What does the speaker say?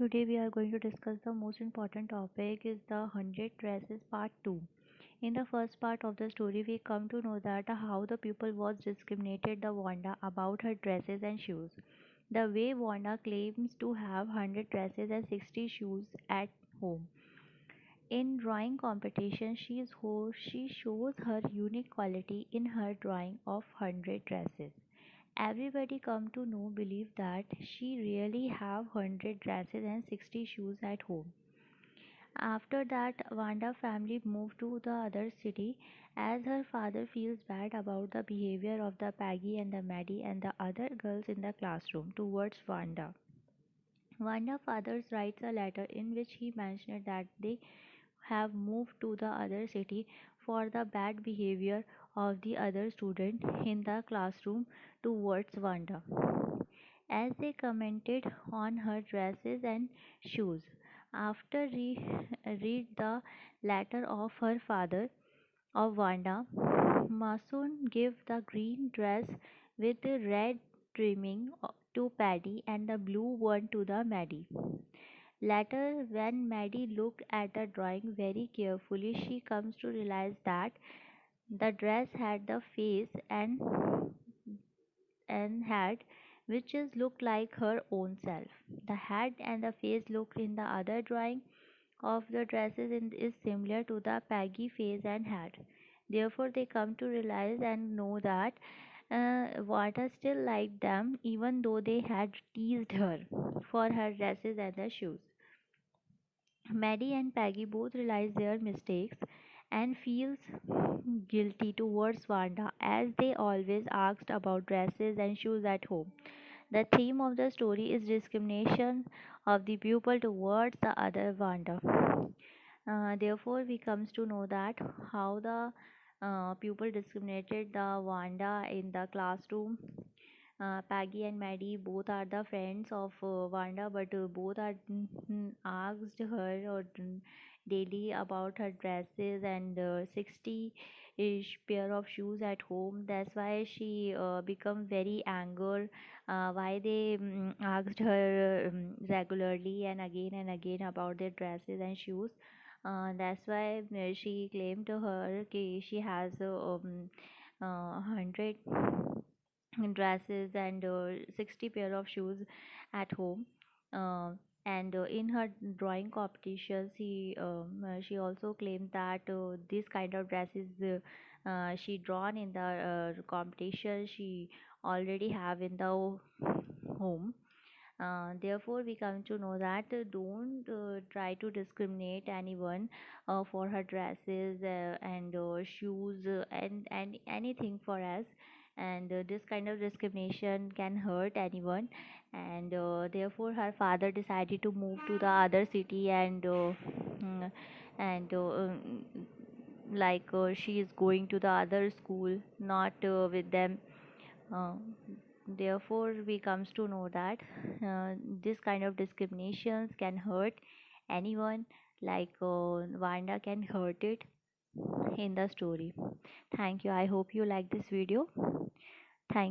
Today we are going to discuss the most important topic is the 100 dresses part 2. In the first part of the story we come to know that how the people was discriminated the Wanda about her dresses and shoes. The way Wanda claims to have 100 dresses and 60 shoes at home. In drawing competition she shows her unique quality in her drawing of 100 dresses. Everybody come to know believe that she really have 100 dresses and 60 shoes at home. After that, Wanda family moved to the other city as her father feels bad about the behavior of the Peggy and the Maddie and the other girls in the classroom towards Wanda. Wanda father writes a letter in which he mentioned that they have moved to the other city for the bad behavior of the other student in the classroom towards Wanda. As they commented on her dresses and shoes. After read the letter of her father of Wanda, Masoon gave the green dress with the red trimming to Paddy and the blue one to the Maddie. Later, when Maddie looked at the drawing very carefully, she comes to realize that the dress had the face and head which just looked like her own self. The head and the face looked in the other drawing of the dresses is similar to the Peggy face and head. Therefore, they come to realize and know that Vata still liked them even though they had teased her for her dresses and the shoes. Maddie and Peggy both realize their mistakes and feels guilty towards Wanda as they always asked about dresses and shoes at home. The theme of the story is discrimination of the pupil towards the other Wanda. Therefore, we comes to know that how the pupil discriminated the Wanda in the classroom. Peggy and Maddie both are the friends of Wanda, but both are asked her or daily about her dresses and 60-ish pair of shoes at home. That's why she become very angry. Why they asked her regularly and again about their dresses and shoes. That's why she claimed to her कि she has 100 dresses and 60 pair of shoes at home. Uh, and in her drawing competitions, she also claimed that this kind of dresses she drawn in the competition she already have in the home. Therefore, we come to know that don't try to discriminate anyone for her dresses and shoes and anything for us. And this kind of discrimination can hurt anyone. And therefore, her father decided to move to the other city mm, and like she is going to the other school, not with them. Uh, Therefore, we comes to know that this kind of discriminations can hurt anyone, like Vanda can hurt it in the story. Thank you. I hope you like this video.